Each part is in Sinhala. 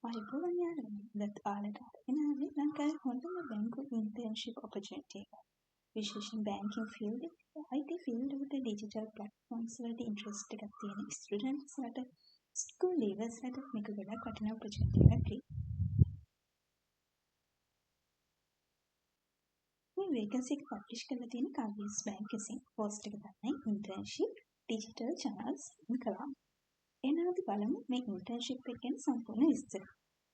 අයිබෝවන් යාළුවනේ. අදත් ඔයාලට අරගෙන ආවේ ලංකාවේ හොඳම බැංකු ඉන්ටර්න්ෂිප් ඔපචුනිටි එක. විශේෂයෙන් බැංකින් ෆීල්ඩ් එකේ IT ෆීල්ඩ් එකට ඩිජිටල් ප්ලැට්ෆෝම්ස් වලට ඉන්ට්‍රස්ට් එකක් තියෙන ස්ටුඩන්ට්ස්ලාට ස්කූල් ලීවර්ස්ලාට මේක ගොඩක් වටිනා ඔපචුනිටි එකක්. මේ වේකන්සි එක පබ්ලිෂ් කරලා තියෙන කාගේස් බැංක් විසින්. පෝස්ට් එක තමයි internship digital channels in Colombo. එහෙනම් අපි බලමු මේ ඉන්ටර්න්ෂිප් එක ගැන සම්පූර්ණ විස්තර.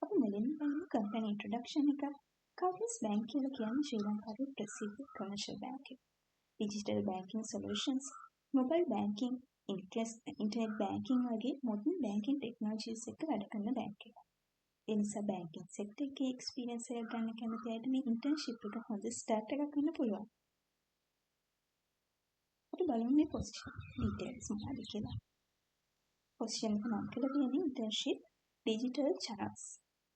අපි මුලින්ම බලමු කම්පැනි ඉන්ට්‍රොඩක්ෂන් එක. කාගේස් බැංක් කියලා කියන්නේ ශ්‍රී ලංකාවේ ප්‍රසිද්ධ කොමර්ෂල් බැංක් එකක්. Digital banking solutions, mobile banking, internet banking වගේ මොඩර්න් බැංකින් ටෙක්නොලොජිස් එක්ක වැඩ කරන බැංක් එකක්. ඒ නිසා බැංකින් සෙක්ටර් එකේ එක්ස්පීරියන්ස් එකක් ගන්න කැමති අයට මේ ඉන්ටර්න්ෂිප් එක හොඳ ස්ටාර්ට් එකක් වෙන්න පුළුවන්. අපි බලමු මේ පොසිෂන් ඩීටේල්ස් මොනවද කියලා. පොසිෂන් එක නම් කරලා තියෙන්නේ ඉන්ටර්න්ෂිප් ඩිජිටල් channels.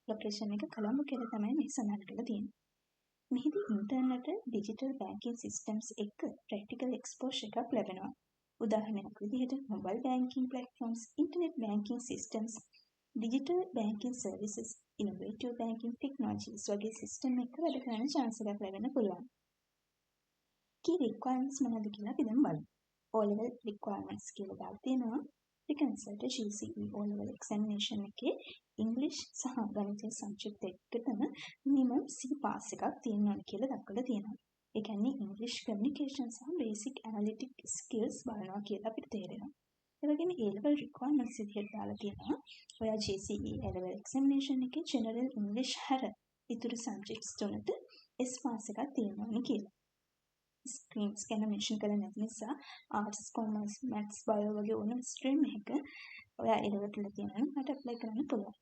ලොකේෂන් එක කොළඹ කියලා තමයි මේ සඳහන් කරලා තියෙන්නේ. මෙහිදී ඉන්ටර්නෙට් ඩිජිටල් බැංකින් සිස්ටම්ස් එක්ක ප්‍රැක්ටිකල් එක්ස්පෝෂර් එකක් ලැබෙනවා. උදාහරණයක් විදිහට mobile banking platforms, internet banking systems, digital banking services, innovative banking technologies වගේ සිස්ටම් එකක වැඩ කරන්න chance එකක් ලැබෙන්න පුළුවන්. key requirements මොනවද කියලා අපි දැන් බලමු. O level requirements කියලා දාලා තියෙනවා. Reconciled GCE O level examination එකේ English සහ ගණිත සබ්ජෙක්ට් එකකටම minimum C pass එකක් තියෙනවා කියලා දක්වලා තියෙනවා. ඒ කියන්නේ English communication සහ basic analytic skills බලනවා කියලා අපිට තේරෙනවා. ඒ වගේම A level requirements විදිහට දාලා තියෙනවා. ඔයා GCE A level examination එකේ general English හැර ඉතුරු subjects තුනට S pass එකක් තියෙනවා කියලා. ස්ට්‍රීම්ස් ගැන මෙන්ෂන් කරලා නැති නිසා ආර්ට්ස්, කොමර්ස්, මැත්ස්, බයෝ වගේ ඕනම ස්ට්‍රීම් එකක ඔයා එලෙවල් කරලා තියෙනවා නම් මට ඇප්ලයි කරන්න පුළුවන්.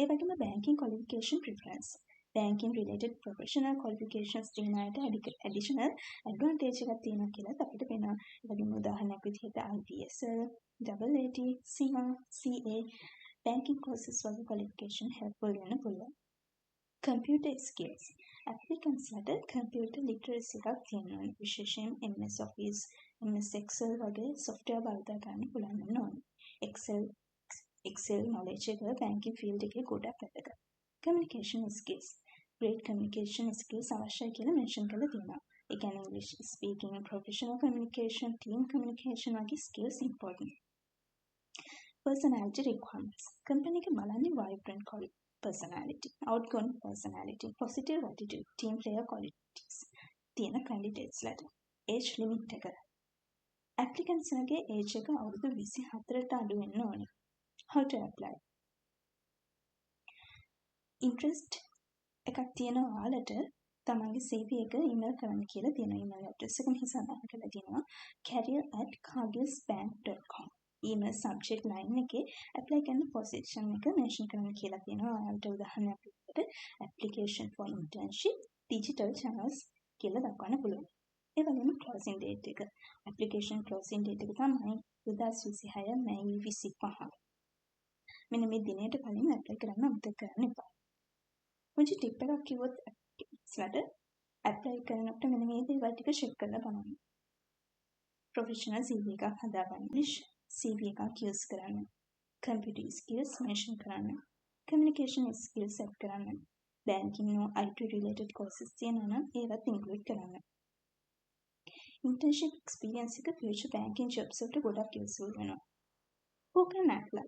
ඒ වගේම banking qualification preference. Banking related professional qualifications තියෙන අයට ඇඩිෂනල් ඇඩ්වාන්ටේජ් එකක් තියෙනවා කියලා අපිට පේනවා. ඒ වගේම උදාහරණයක් විදිහට ITSL, AAT, CMA, CA banking causes වගේ ක්වොලිෆිකේෂන් හෙල්ප්ෆුල් වෙන්න පුළුවන්. Computer skills. Applicants ලට computer literacy එකක් තියෙනවා. විශේෂයෙන් MS Office, MS Excel වගේ software භාවිත කරන්න පුළුවන් වෙන්න ඕනේ. Excel knowledge එක banking field එකේ ගොඩක් වැදගත්. Communication skills. Great communication skills අවශ්‍යයි කියලා mention කරලා තියෙනවා. ඒ කියන්නේ English speaking, professional communication, team communication වගේ skills important. Personality requirements. Company එක බලන්නේ vibrant personality, outgoing personality, positive attitude, team player qualities තියෙන candidates ලට. age limit එක. applicants ලගේ age එක අවුරුදු 24ට අඩු වෙන්න ඕනේ. how to apply? interest එකක් තියෙන ඔයාලට තමන්ගේ CV එක email කරන්න කියලා තියෙනවා. email address එක මෙහි සඳහන් කරලා තියෙනවා career@cargillsbank.com. email subject line එකේ apply කරන position එක mention කරන්න කියලා තියෙනවා. ඔයාලට උදාහරණයක් විදිහට application for internship digital channels කියලා දක්වන්න පුළුවන්. ඒ වගේම closing date එක. application closing date එක තමයි 2026 මැයි 25. මෙන්න මේ දිනයට කලින් apply කරන්න අමතක කරන්න එපා. මුචි ටිප් එකක් කිව්වොත් applicants apply කරනකොට මෙන්න මේ දේවල් ටික check කරලා බලන්න. professional CV එකක් හදාගන්න. CV එකක් use කරන්න. computer skills mention කරන්න. communication skills set කරන්න. banking or IT related courses තියෙනවා නම් ඒවත් include කරන්න. internship experience එක future banking jobs වලට ගොඩක් useful වෙනවා. who can apply?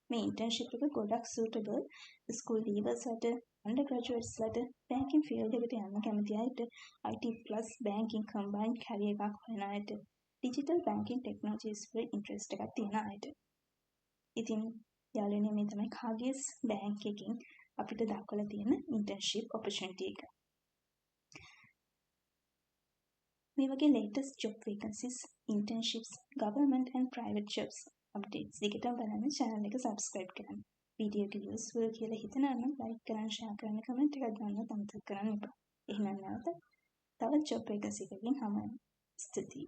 මේ internship එක ගොඩක් suitable school leavers ලට, undergraduates ලට, banking field එකට යන්න කැමති අයට, IT plus banking combined career එකක් හොයන අයට, digital banking technologies වල interest එකක් තියෙන අයට. ඉතින් යාළුවනේ මේ තමයි කාගේස් බැංක් එකකින් අපිට දක්වලා තියෙන internship opportunity එක. මේ වගේ latest job vacancies, internships, government and private jobs updates දිගටම බලන්න channel එක subscribe කරන්න. වීඩියෝ එක useful කියලා හිතනවා නම් like කරන්න, share කරන්න, comment එකක් දාන්න අමතක කරන්න එපා. එහෙනම් නැවත තවත් job vacancy එකකින් හමු වෙනවා. ස්තුතියි.